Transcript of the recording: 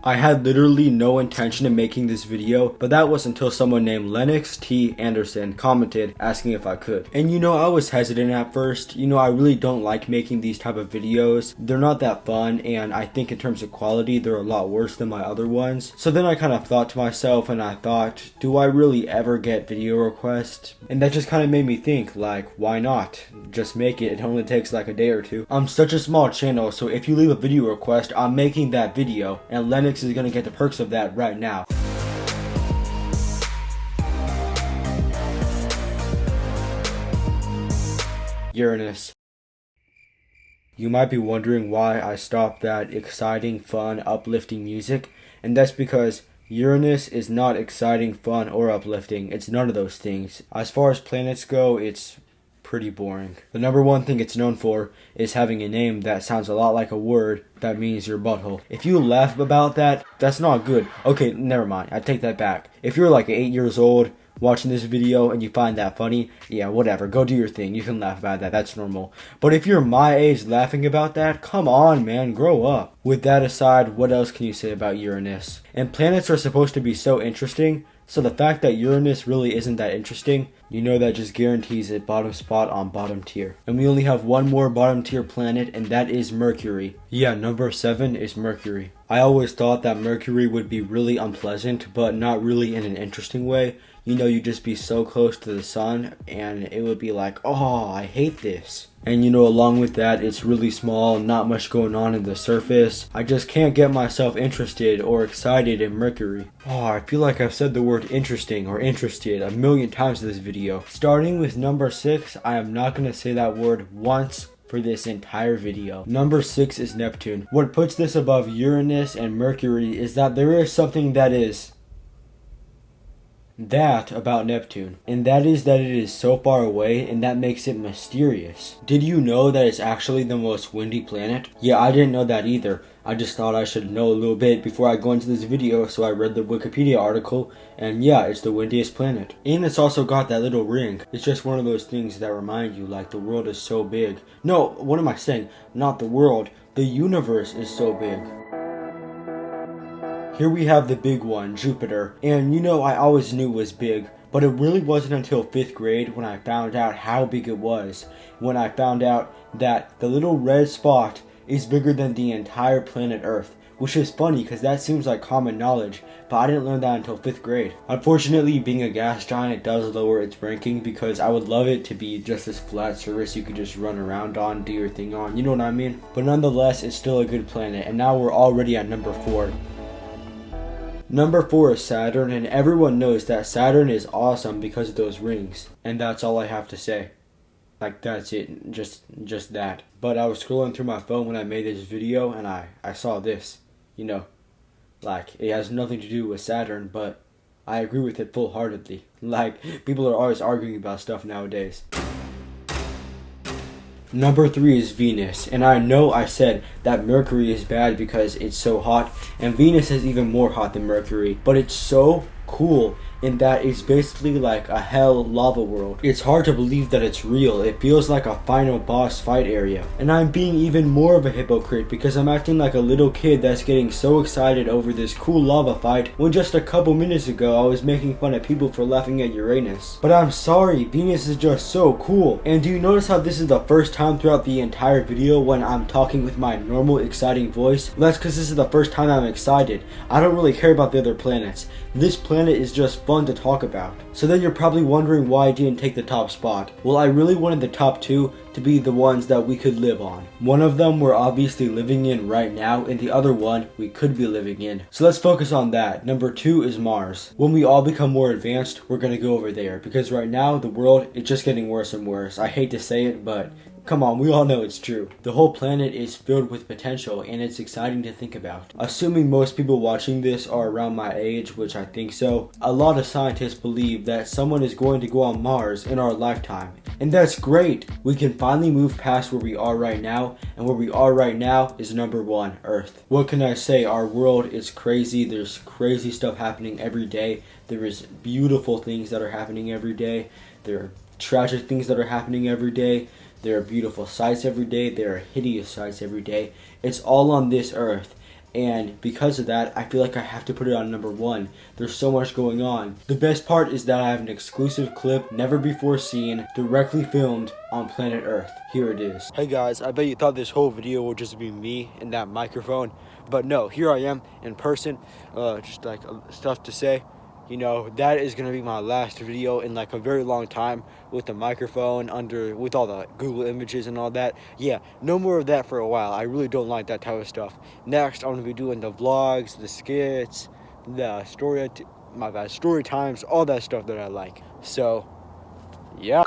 I had literally no intention of making this video, but that was until someone named Lennox T. Anderson commented asking if I could. And I was hesitant at first. I really don't like making these type of videos. They're not that fun, and I think in terms of quality, they're a lot worse than my other ones. So then I kind of thought to myself, and I thought, do I really ever get video requests? And that just kind of made me think, like, why not? Just make it. It only takes like a day or two. I'm such a small channel, so if you leave a video request, I'm making that video, and Lennox is gonna get the perks of that right now. Uranus. You might be wondering why I stopped that exciting, fun, uplifting music, and that's because Uranus is not exciting, fun, or uplifting. It's none of those things. As far as planets go, it's pretty boring. The number one thing it's known for is having a name that sounds a lot like a word that means your butthole. If you laugh about that, that's not good. Okay, never mind. I take that back. If you're like 8 years old watching this video and you find that funny, yeah, whatever. Go do your thing. You can laugh about that. That's normal. But if you're my age laughing about that, come on, man. Grow up. With that aside, what else can you say about Uranus? And planets are supposed to be so interesting, so the fact that Uranus really isn't that interesting, that just guarantees a bottom spot on bottom tier. And we only have one more bottom tier planet, and that is Mercury. Yeah, number 7 is Mercury. I always thought that Mercury would be really unpleasant, but not really in an interesting way. You'd just be so close to the sun, and it would be like, oh, I hate this. And along with that, it's really small, not much going on in the surface. I just can't get myself interested or excited in Mercury. Oh, I feel like I've said the word interesting or interested a million times in this video. Starting with number 6, I am not going to say that word once for this entire video. Number 6 is Neptune. What puts this above Uranus and Mercury is that there is something that is that about Neptune, and that is that it is so far away, and that makes it mysterious. Did you know that it's actually the most windy planet? Yeah, I didn't know that either. I just thought I should know a little bit before I go into this video, so I read the Wikipedia article, and yeah, it's the windiest planet. And it's also got that little ring. It's just one of those things that remind you, like, the world is so big. No, what am I saying? Not the world. The universe is so big. Here we have the big one, Jupiter, and I always knew it was big, but it really wasn't until 5th grade when I found out how big it was, when I found out that the little red spot is bigger than the entire planet Earth, which is funny because that seems like common knowledge, but I didn't learn that until 5th grade. Unfortunately, being a gas giant, it does lower its ranking because I would love it to be just this flat surface you could just run around on, do your thing on, you know what I mean? But nonetheless, it's still a good planet, and now we're already at number 4. Number 4 is Saturn, and everyone knows that Saturn is awesome because of those rings. And that's all I have to say. Like, that's it. Just that. But I was scrolling through my phone when I made this video, and I saw this. Like, it has nothing to do with Saturn, but I agree with it full-heartedly. Like, people are always arguing about stuff nowadays. Number 3 is Venus, and I know I said that Mercury is bad because it's so hot, and Venus is even more hot than Mercury, but it's so cool in that it's basically like a hell lava world. It's hard to believe that it's real. It feels like a final boss fight area. And I'm being even more of a hypocrite because I'm acting like a little kid that's getting so excited over this cool lava fight when just a couple minutes ago I was making fun of people for laughing at Uranus. But I'm sorry, Venus is just so cool. And do you notice how this is the first time throughout the entire video when I'm talking with my normal exciting voice? Well, that's because this is the first time I'm excited. I don't really care about the other planets. This planet is just fun to talk about. So then you're probably wondering why I didn't take the top spot. Well, I really wanted the top 2 to be the ones that we could live on. One of them we're obviously living in right now, and the other one we could be living in. So let's focus on that. Number 2 is Mars. When we all become more advanced, we're gonna go over there, because right now the world is just getting worse and worse. I hate to say it, but come on, we all know it's true. The whole planet is filled with potential, and it's exciting to think about. Assuming most people watching this are around my age, which I think so, a lot of scientists believe that someone is going to go on Mars in our lifetime. And that's great! We can finally move past where we are right now, and where we are right now is number 1, Earth. What can I say? Our world is crazy. There's crazy stuff happening every day. There is beautiful things that are happening every day. There are tragic things that are happening every day. There are beautiful sights every day. There are hideous sights every day. It's all on this earth. And because of that, I feel like I have to put it on number one. There's so much going on. The best part is that I have an exclusive clip, never before seen, directly filmed on planet Earth. Here it is. Hey guys, I bet you thought this whole video would just be me and that microphone. But no, here I am in person. Just like stuff to say. You know, that is gonna be my last video in like a very long time with the microphone with all the Google images and all that. Yeah, no more of that for a while. I really don't like that type of stuff. Next, I'm gonna be doing the vlogs, the skits, the story times, all that stuff that I like. So, yeah.